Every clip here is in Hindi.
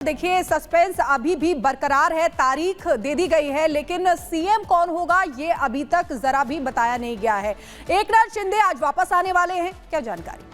देखिए, सस्पेंस अभी भी बरकरार है। तारीख दे दी गई है, लेकिन सीएम कौन होगा ये अभी तक जरा भी बताया नहीं गया है। एकनाथ शिंदे आज वापस आने वाले हैं, क्या जानकारी?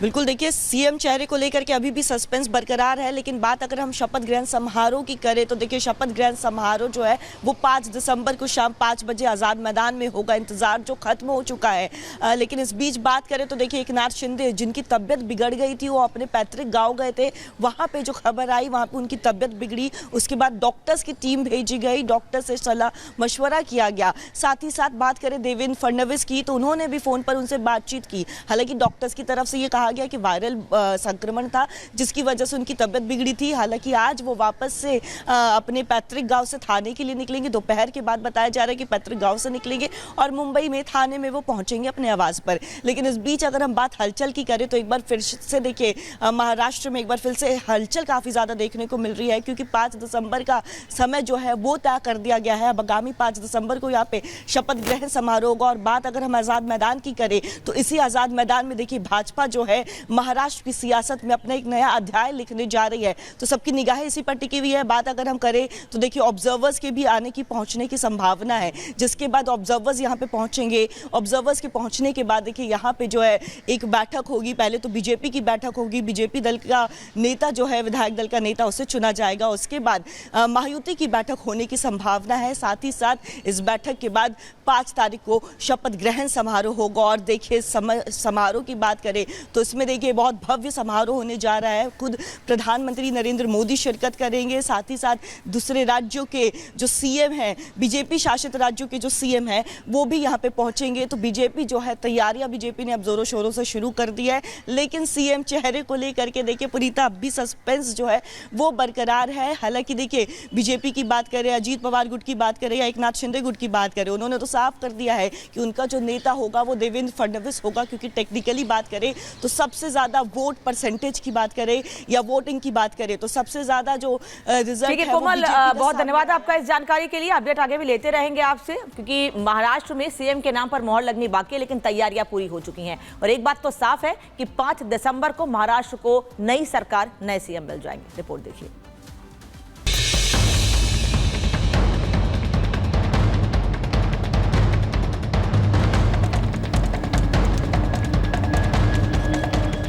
बिल्कुल, देखिए सीएम चेहरे को लेकर के अभी भी सस्पेंस बरकरार है। लेकिन बात अगर हम शपथ ग्रहण समारोह की करें तो देखिए शपथ ग्रहण समारोह जो है वो 5 दिसंबर को शाम 5 बजे आज़ाद मैदान में होगा। इंतजार जो खत्म हो चुका है। लेकिन इस बीच बात करें तो देखिए एकनाथ शिंदे जिनकी तबियत बिगड़ गई थी, वो अपने पैतृक गाँव गए थे। वहाँ पर जो खबर आई, वहाँ पर उनकी तबियत बिगड़ी। उसके बाद डॉक्टर्स की टीम भेजी गई, डॉक्टर से सलाह मशवरा किया गया। साथ ही साथ बात करें देवेंद्र फडणवीस की, तो उन्होंने भी फ़ोन पर उनसे बातचीत की। हालांकि डॉक्टर्स की तरफ से ये कहा गया कि वायरल संक्रमण था जिसकी वजह से उनकी तबियत बिगड़ी थी। हालांकि आज वो वापस से अपने पैतृक गांव से थाने के लिए निकलेंगे। दोपहर के बाद बताया जा रहा है कि पैतृक गांव से निकलेंगे और मुंबई में थाने में वो पहुंचेंगे अपने आवास पर। लेकिन इस बीच अगर हम बात हलचल की करें तो एक बार फिर से देखिए महाराष्ट्र में एक बार फिर से हलचल काफ़ी ज़्यादा देखने को मिल रही है, क्योंकि 5 दिसंबर का समय जो है वो तय कर दिया गया है। अब आगामी 5 दिसंबर को यहाँ पे शपथ ग्रहण समारोह होगा। और बात अगर हम आज़ाद मैदान की करें तो इसी आज़ाद मैदान में देखिए भाजपा जो है महाराष्ट्र की सियासत में अपना एक नया अध्याय लिखने जा रही है, तो सबकी निगाहें इसी पर टिकी हुई है। बात अगर हम करें तो देखिए ऑब्जर्वर्स के भी आने की पहुंचने की संभावना है, जिसके बाद ऑब्जर्वर्स यहां पे पहुंचेंगे। ऑब्जर्वर्स के पहुंचने के बाद देखिए यहां पे जो है एक बैठक होगी। पहले तो बीजेपी की बैठक होगी, बीजेपी दल का नेता जो है विधायक दल का नेता उसे चुना जाएगा। उसके बाद महायुति की बैठक होने की संभावना है। साथ ही साथ इस बैठक के बाद 5 तारीख को शपथ ग्रहण समारोह होगा। और देखिए समारोह की बात करें तो इसमें देखिए बहुत भव्य समारोह होने जा रहा है। खुद प्रधानमंत्री नरेंद्र मोदी शिरकत करेंगे। साथ ही साथ दूसरे राज्यों के जो सीएम हैं, बीजेपी शासित राज्यों के जो सीएम हैं, वो भी यहाँ पे पहुंचेंगे। तो बीजेपी जो है तैयारियां बीजेपी ने अब जोरों शोरों से शुरू कर दी है। लेकिन सीएम चेहरे को लेकर के देखिए पुनीता अब भी सस्पेंस जो है वो बरकरार है। हालांकि देखिए बीजेपी की बात करें, अजीत पवार गुट की बात करें या एकनाथ शिंदे गुट की बात करें, उन्होंने तो साफ कर दिया है कि उनका जो नेता होगा वो देवेंद्र फडणवीस होगा। क्योंकि टेक्निकली बात करें तो सबसे ज्यादा वोट परसेंटेज की बात करें या वोटिंग की बात करें तो सबसे ज्यादा जो रिजल्ट है कोमल, बहुत धन्यवाद आपका इस जानकारी के लिए। अपडेट आगे भी लेते रहेंगे आपसे, क्योंकि महाराष्ट्र में सीएम के नाम पर मोहर लगनी बाकी है, लेकिन तैयारियां पूरी हो चुकी हैं। और एक बात तो साफ है कि 5 दिसंबर को महाराष्ट्र को नई सरकार, नए सीएम मिल जाएंगे। रिपोर्ट देखिए।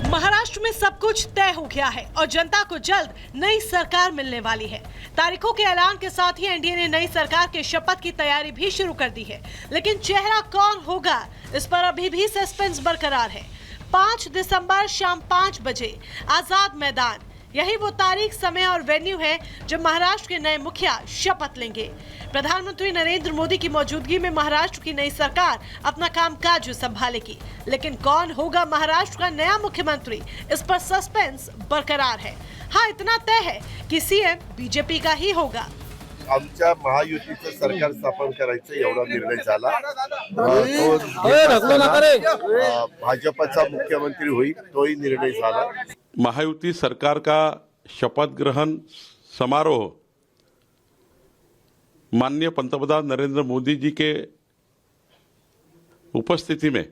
महाराष्ट्र में सब कुछ तय हो गया है और जनता को जल्द नई सरकार मिलने वाली है। तारीखों के ऐलान के साथ ही एनडीए ने नई सरकार के शपथ की तैयारी भी शुरू कर दी है। लेकिन चेहरा कौन होगा, इस पर अभी भी सस्पेंस बरकरार है। 5 दिसंबर शाम 5 बजे आजाद मैदान, यही वो तारीख, समय और वेन्यू है जब महाराष्ट्र के नए मुखिया शपथ लेंगे। प्रधानमंत्री नरेंद्र मोदी की मौजूदगी में महाराष्ट्र की नई सरकार अपना कामकाज संभालेगी। लेकिन कौन होगा महाराष्ट्र का नया मुख्यमंत्री, इस पर सस्पेंस बरकरार है। हाँ, इतना तय है कि सीएम बीजेपी का ही होगा। आमच्या महायुतीचं सरकार स्थापन करायचं एवढा निर्णय झाला। भाजपचा मुख्यमंत्री होईल तोही निर्णय झाला। महायुति सरकार का शपथ ग्रहण समारोह माननीय पंतप्रधान नरेंद्र मोदी जी के उपस्थिति में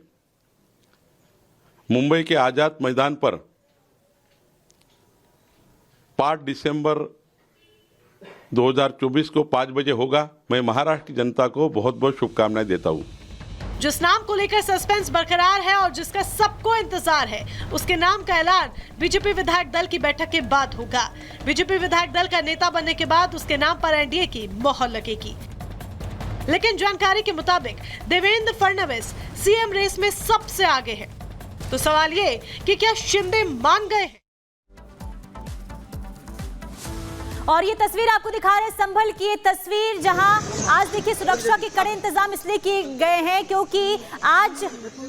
मुंबई के आजाद मैदान पर 5 दिसंबर 2024 को 5 बजे होगा। मैं महाराष्ट्र की जनता को बहुत बहुत शुभकामनाएं देता हूं। जिस नाम को लेकर सस्पेंस बरकरार है और जिसका सबको इंतजार है, उसके नाम का ऐलान बीजेपी विधायक दल की बैठक के बाद होगा। बीजेपी विधायक दल का नेता बनने के बाद उसके नाम पर एनडीए की मोहर लगेगी। लेकिन जानकारी के मुताबिक देवेंद्र फडणवीस सीएम रेस में सबसे आगे है। तो सवाल ये कि क्या शिंदे मान गए हैं? और ये तस्वीर आपको दिखा रहे हैं संभल की, ये तस्वीर जहां आज देखिए सुरक्षा के कड़े इंतजाम इसलिए किए गए हैं क्योंकि आज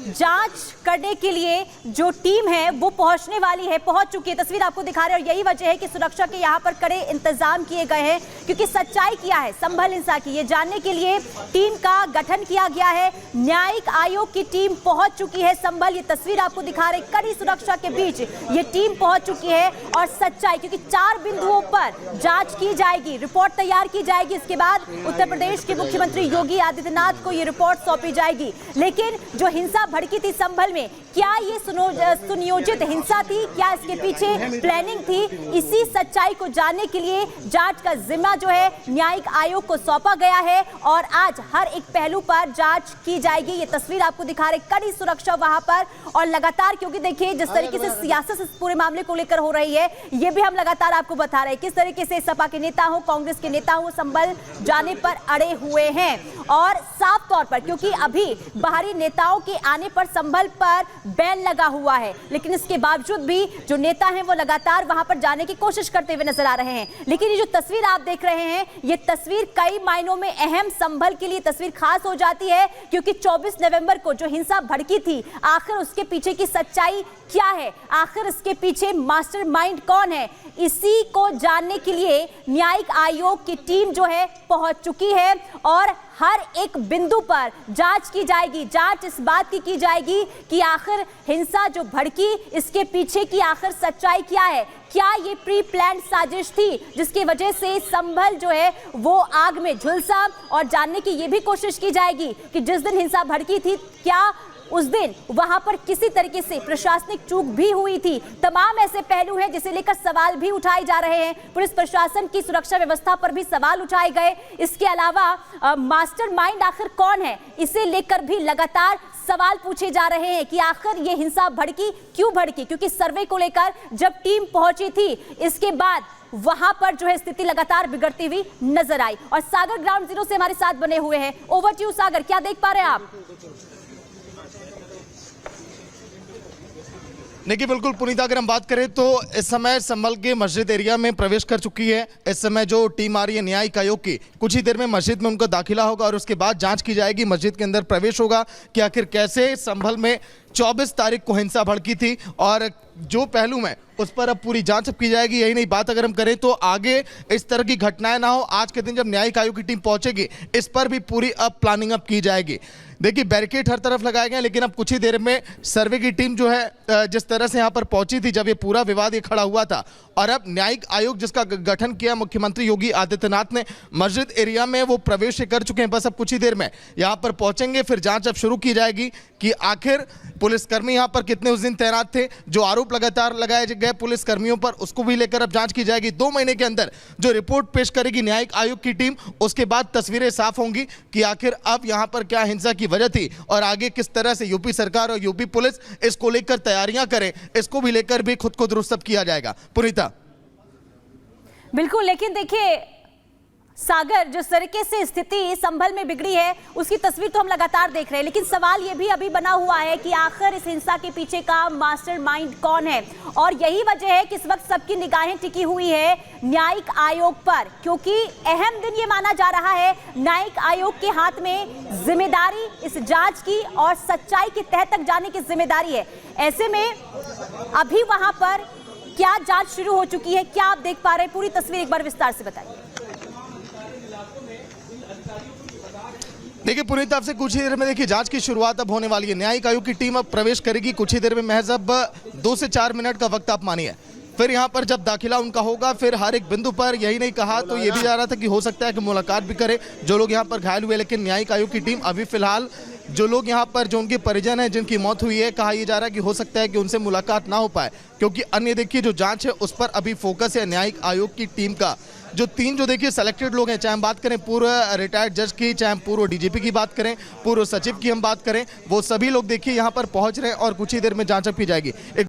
जांच करने के लिए जो टीम है वो पहुंचने वाली है, पहुंच चुकी है। तस्वीर आपको दिखा रहे हैं और यही वजह है कि सुरक्षा के यहाँ पर कड़े इंतजाम किए गए हैं, क्योंकि सच्चाई क्या है संभल हिंसा की ये जानने के लिए टीम का गठन किया गया है। न्यायिक आयोग की टीम पहुंच चुकी है संभल। ये तस्वीर आपको दिखा रहे, कड़ी सुरक्षा के बीच ये टीम पहुंच चुकी है। और सच्चाई, क्योंकि 4 बिंदुओं पर जांच की जाएगी, रिपोर्ट तैयार की जाएगी। इसके बाद उत्तर प्रदेश के मुख्यमंत्री योगी आदित्यनाथ को ये रिपोर्ट सौंपी जाएगी। लेकिन जो हिंसा भड़की थी संभल में, क्या ये सुनियोजित हिंसा थी, क्या इसके पीछे प्लानिंग थी? इसी सच्चाई को जानने के लिए जांच का जिम्मा जो है न्यायिक आयोग को सौंपा गया है और आज हर एक पहलू पर जांच की जाएगी। ये तस्वीर आपको दिखा रहे, कड़ी सुरक्षा वहां पर और लगातार, क्योंकि देखिए जिस तरीके से सियासत इस पूरे मामले को लेकर हो रही है, ये भी हम लगातार आपको बता रहे हैं किस तरीके से सपा के नेता हो, कांग्रेस के नेता हो, संभल जाने पर अड़े हुए हैं। और साफ तौर पर, क्योंकि अभी बाहरी नेताओं के आने पर संभल पर बैन लगा हुआ है, लेकिन इसके बावजूद भी जो नेता हैं वो लगातार वहां पर जाने की कोशिश करते हुए नजर आ रहे हैं। लेकिन ये जो तस्वीर आप देख रहे हैं, ये तस्वीर कई मायनों में अहम, संभल के लिए तस्वीर खास हो जाती है, क्योंकि 24 नवंबर को जो हिंसा भड़की थी, आखिर उसके पीछे की सच्चाई क्या है, आखिर इसके पीछे मास्टरमाइंड कौन है, इसी को जानने के लिए न्यायिक आयोग की टीम जो है पहुंच चुकी है और हर एक बिंदु पर जांच की जाएगी। जांच इस बात की जाएगी कि आखिर हिंसा जो भड़की, इसके पीछे की आखिर सच्चाई क्या है। क्या ये प्री प्लान साजिश थी जिसकी वजह से संभल जो है वो आग में झुलसा, और जानने की ये भी कोशिश की जाएगी कि जिस दिन हिंसा भड़की थी, क्या उस दिन वहां पर किसी तरीके से प्रशासनिक चूक भी हुई थी। तमाम ऐसे पहलू हैं जिसे लेकर सवाल भी उठाए जा रहे हैं। पुलिस प्रशासन की सुरक्षा व्यवस्था पर भी सवाल उठाए गए। इसके अलावा मास्टरमाइंड आखिर कौन है, इसे लेकर भी लगातार सवाल पूछे जा रहे हैं कि आखिर ये हिंसा भड़की क्यों भड़की, क्योंकि सर्वे को लेकर जब टीम पहुंची थी, इसके बाद वहां पर जो है स्थिति लगातार बिगड़ती हुई नजर आई। और सागर ग्राउंड जीरो से हमारे साथ बने हुए हैं, ओवर टू यू सागर, क्या देख पा रहे हैं आप? देखिए बिल्कुल पुनीता, अगर हम बात करें तो इस समय संभल के मस्जिद एरिया में प्रवेश कर चुकी है। इस समय जो टीम आ रही है न्यायिक आयोग की, कुछ ही देर में मस्जिद में उनका दाखिला होगा और उसके बाद जांच की जाएगी, मस्जिद के अंदर प्रवेश होगा कि आखिर कैसे संभल में 24 तारीख को हिंसा भड़की थी और जो पहलू में उस पर अब पूरी जांच की जाएगी। यही नहीं, बात अगर हम करें तो आगे इस तरह की घटनाएं ना हो, आज के दिन जब न्यायिक आयोग की टीम पहुंचेगी, इस पर भी पूरी अब प्लानिंग अब की जाएगी। देखिए बैरिकेड हर तरफ लगाए गए, लेकिन अब कुछ ही देर में सर्वे की टीम जो है जिस तरह से यहाँ पर पहुंची थी जब ये पूरा विवाद ये खड़ा हुआ था, और अब न्यायिक आयोग जिसका गठन किया मुख्यमंत्री योगी आदित्यनाथ ने, मस्जिद एरिया में वो प्रवेश कर चुके हैं। बस अब कुछ ही देर में यहाँ पर पहुंचेंगे, फिर जांच अब शुरू की जाएगी कि आखिर पुलिसकर्मी यहाँ पर कितने उस दिन तैनात थे, जो आरोप लगातार लगाए गए पुलिसकर्मियों पर, उसको भी लेकर अब जांच की जाएगी। 2 महीने के अंदर जो रिपोर्ट पेश करेगी न्यायिक आयोग की टीम, उसके बाद तस्वीरें साफ होंगी कि आखिर अब यहाँ पर क्या हिंसा की वजह थी और आगे किस तरह से यूपी सरकार और यूपी पुलिस इसको लेकर तैयारियां करे, इसको भी लेकर भी खुद को दुरुस्त किया जाएगा। पुनीता बिल्कुल, लेकिन देखिए सागर, जिस तरीके से स्थिति संभल में बिगड़ी है उसकी तस्वीर तो हम लगातार देख रहे हैं, लेकिन सवाल ये भी अभी बना हुआ है कि आखिर इस हिंसा के पीछे का मास्टरमाइंड कौन है। और यही वजह है कि इस वक्त सबकी निगाहें टिकी हुई है न्यायिक आयोग पर, क्योंकि अहम दिन ये माना जा रहा है, न्यायिक आयोग के हाथ में जिम्मेदारी इस जांच की और सच्चाई की तह तक जाने की जिम्मेदारी है। ऐसे में अभी वहां पर क्या जांच शुरू हो चुकी है, क्या आप देख पा रहे हैं? पूरी तस्वीर एक बार विस्तार से बताइए। देखिए पुनीत, आपसे कुछ ही देर में देखिए जांच की शुरुआत अब होने वाली है। न्यायिक आयोग की टीम अब प्रवेश करेगी कुछ ही देर में, महज अब 2 से 4 मिनट का वक्त आप मानिए। फिर यहाँ पर जब दाखिला उनका होगा, फिर हर एक बिंदु पर, यही नहीं कहा तो ये भी जा रहा था कि हो सकता है कि मुलाकात भी करे जो लोग यहाँ पर घायल हुए, लेकिन न्यायिक आयोग की टीम अभी फिलहाल जो लोग यहाँ पर, जो उनके परिजन हैं जिनकी मौत हुई है, कहा यह जा रहा है कि हो सकता है कि उनसे मुलाकात ना हो पाए, क्योंकि अन्य देखिए जो जांच है उस पर अभी फोकस है न्यायिक आयोग की टीम का। जो 3 जो देखिए सेलेक्टेड लोग हैं, चाहे हम बात करें पूर्व रिटायर्ड जज की, चाहे हम पूर्व डीजीपी की बात करें, पूर्व सचिव की हम बात करें, वो सभी लोग देखिए यहाँ पर पहुंच रहे हैं और कुछ ही देर में जांच की जाएगी।